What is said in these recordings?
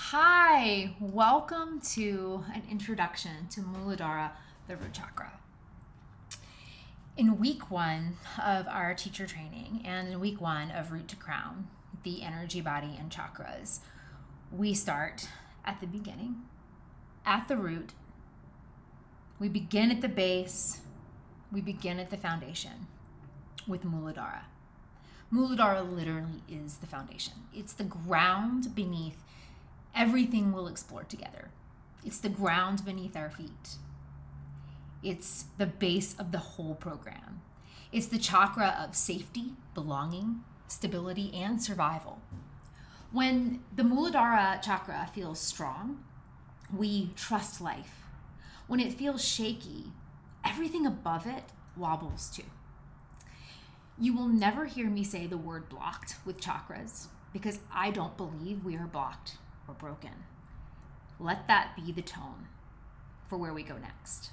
Hi, welcome to an introduction to Muladhara, the root chakra. In week one of our teacher training and in week one of root to crown, the energy, body, and chakras, we start at the beginning, at the root. We begin at the base, we begin at the foundation with Muladhara. Muladhara literally is the foundation. It's the ground beneath everything we'll explore together. It's the ground beneath our feet. It's the base of the whole program. It's the chakra of safety, belonging, stability, and survival. When the Muladhara chakra feels strong, we trust life. When it feels shaky, everything above it wobbles too. You will never hear me say the word blocked with chakras because I don't believe we are blocked or broken. Let that be the tone for where we go next.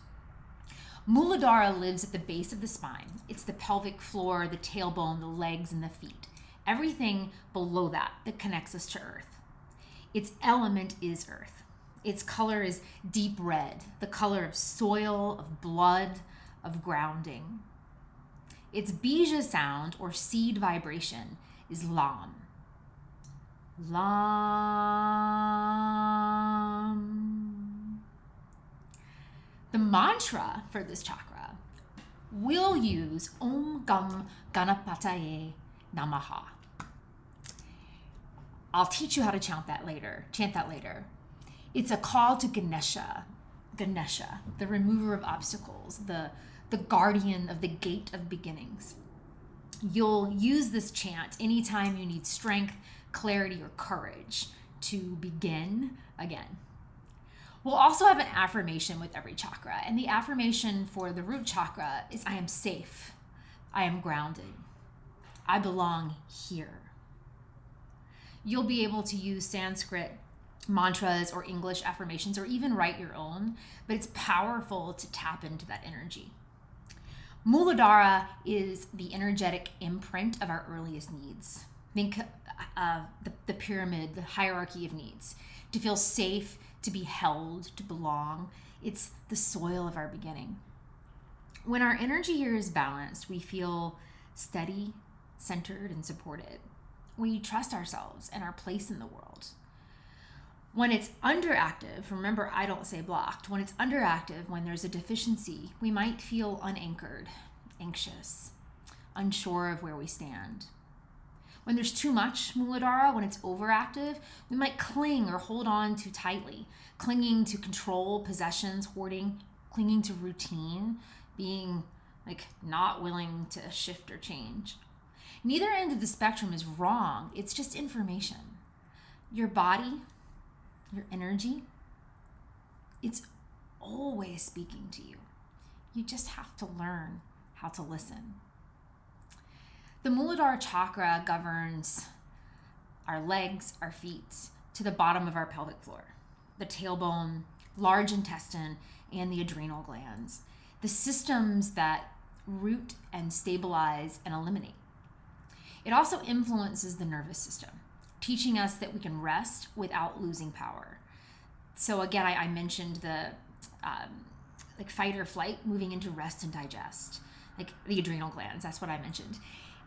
Muladhara lives at the base of the spine. It's the pelvic floor, the tailbone, the legs, and the feet. Everything below that connects us to earth. Its element is earth. Its color is deep red, the color of soil, of blood, of grounding. Its bija sound or seed vibration is lam. Lam. The mantra for this chakra will use Om Gam Ganapataye Namaha. I'll teach you how to chant that later. It's a call to Ganesha, the remover of obstacles, the guardian of the gate of beginnings. You'll use this chant anytime you need strength, clarity, or courage to begin again. We'll also have an affirmation with every chakra, and the affirmation for the root chakra is I am safe, I am grounded, I belong here. You'll be able to use Sanskrit mantras or English affirmations or even write your own, but it's powerful to tap into that energy. Muladhara is the energetic imprint of our earliest needs. Think the pyramid, the hierarchy of needs. To feel safe, to be held, to belong. It's the soil of our beginning. When our energy here is balanced, we feel steady, centered, and supported. We trust ourselves and our place in the world. When it's underactive, remember I don't say blocked, when it's underactive, when there's a deficiency, we might feel unanchored, anxious, unsure of where we stand. When there's too much Muladhara, when it's overactive, we might cling or hold on too tightly, clinging to control, possessions, hoarding, clinging to routine, being not willing to shift or change. Neither end of the spectrum is wrong, it's just information. Your body, your energy, it's always speaking to you. You just have to learn how to listen. The Muladhara chakra governs our legs, our feet, to the bottom of our pelvic floor, the tailbone, large intestine, and the adrenal glands, the systems that root and stabilize and eliminate. It also influences the nervous system, teaching us that we can rest without losing power. So again, I mentioned the fight or flight, moving into rest and digest, like the adrenal glands, that's what I mentioned.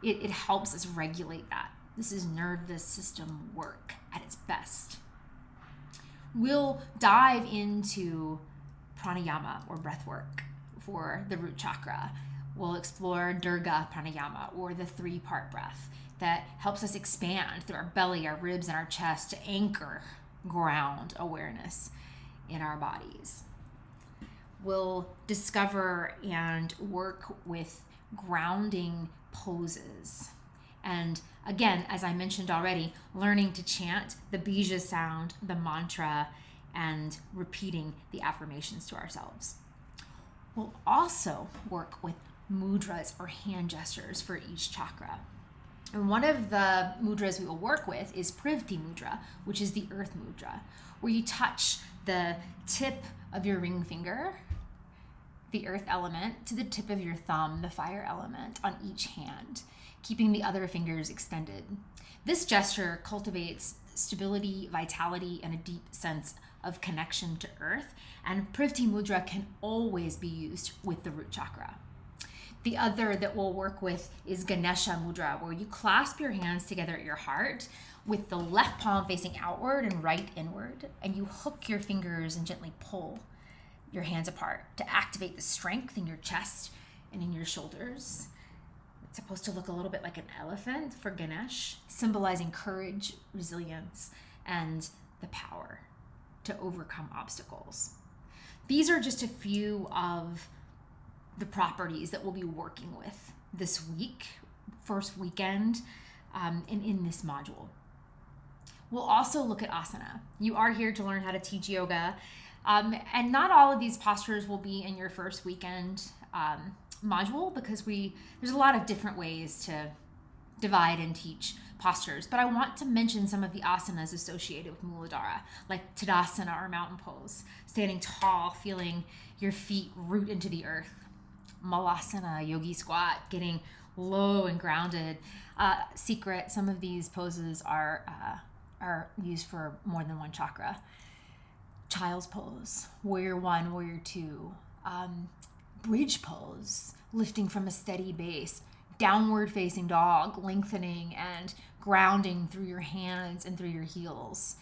It helps us regulate that. This is nervous system work at its best. We'll dive into pranayama or breath work for the root chakra. We'll explore Durga pranayama or the 3-part breath that helps us expand through our belly, our ribs, and our chest to anchor ground awareness in our bodies. We'll discover and work with grounding poses. And again, as I mentioned already, learning to chant the bija sound, the mantra, and repeating the affirmations to ourselves. We'll also work with mudras or hand gestures for each chakra. And one of the mudras we will work with is Privti mudra, which is the earth mudra, where you touch the tip of your ring finger, the earth element, to the tip of your thumb, the fire element, on each hand, keeping the other fingers extended. This gesture cultivates stability, vitality, and a deep sense of connection to earth. And Prithvi Mudra can always be used with the root chakra. The other that we'll work with is Ganesha Mudra, where you clasp your hands together at your heart with the left palm facing outward and right inward, and you hook your fingers and gently pull your hands apart to activate the strength in your chest and in your shoulders. It's supposed to look a little bit like an elephant for Ganesh, symbolizing courage, resilience, and the power to overcome obstacles. These are just a few of the properties that we'll be working with this week, first weekend, in this module. We'll also look at asana. You are here to learn how to teach yoga, and not all of these postures will be in your first weekend module, because there's a lot of different ways to divide and teach postures. But I want to mention some of the asanas associated with Muladhara, like Tadasana or mountain pose, standing tall, feeling your feet root into the earth. Malasana, yogi squat, getting low and grounded. Secret, some of these poses are used for more than one chakra. Child's pose, warrior one, warrior two. Bridge pose, lifting from a steady base. Downward facing dog, lengthening and grounding through your hands and through your heels.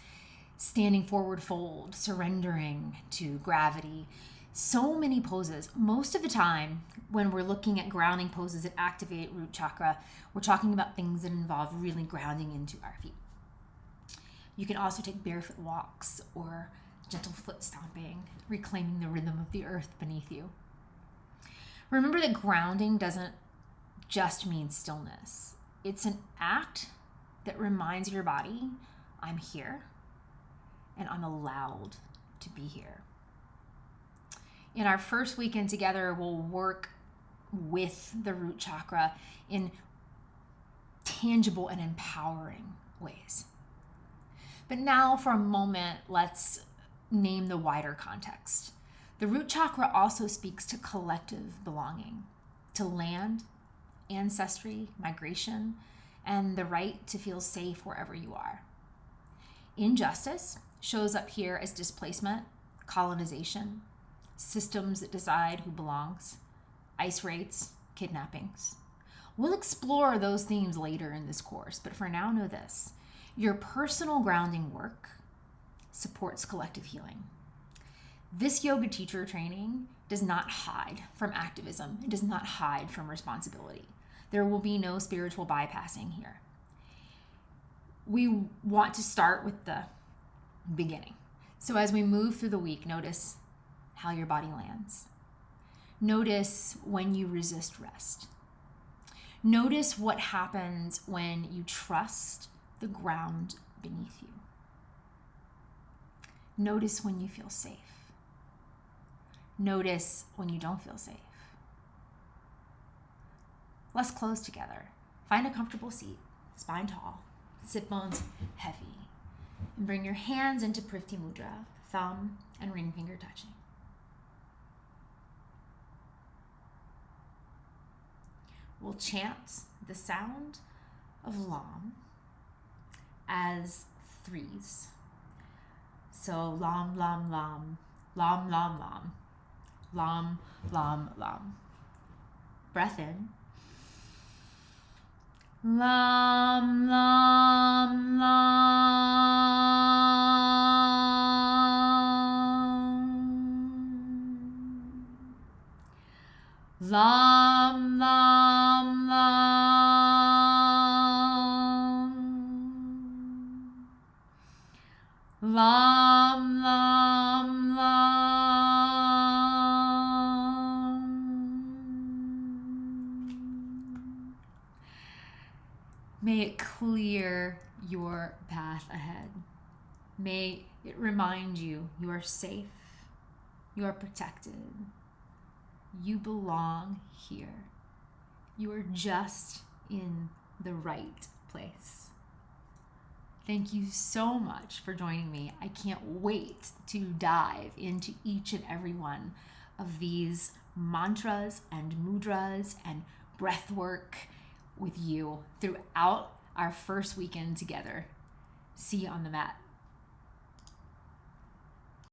Standing forward fold, surrendering to gravity. So many poses. Most of the time, when we're looking at grounding poses that activate root chakra, we're talking about things that involve really grounding into our feet. You can also take barefoot walks or gentle foot stomping, reclaiming the rhythm of the earth beneath you. Remember that grounding doesn't just mean stillness. It's an act that reminds your body, I'm here and I'm allowed to be here. In our first weekend together, we'll work with the root chakra in tangible and empowering ways. But now for a moment, let's name the wider context. The root chakra also speaks to collective belonging, to land, ancestry, migration, and the right to feel safe wherever you are. Injustice shows up here as displacement, colonization, systems that decide who belongs, ICE raids, kidnappings. We'll explore those themes later in this course, but for now, know this. Your personal grounding work supports collective healing. This yoga teacher training does not hide from activism. It does not hide from responsibility. There will be no spiritual bypassing here. We want to start with the beginning. So as we move through the week, notice how your body lands. Notice when you resist rest. Notice what happens when you trust the ground beneath you. Notice when you feel safe. Notice when you don't feel safe. Let's close together. Find a comfortable seat, spine tall, sit bones heavy, and bring your hands into Prithvi Mudra, thumb and ring finger touching. We'll chant the sound of Lam as threes. So Lam, Lam, Lam, Lam, Lam, Lam, Lam, Lam, Lam. Breath in. Lam, Lam, Lam. Lam, Lam, Lam. Lam, Lam, Lam. May it clear your path ahead. May it remind you you are safe, you are protected, you belong here. You are just in the right place. Thank you so much for joining me. I can't wait to dive into each and every one of these mantras and mudras and breath work with you throughout our first weekend together. See you on the mat.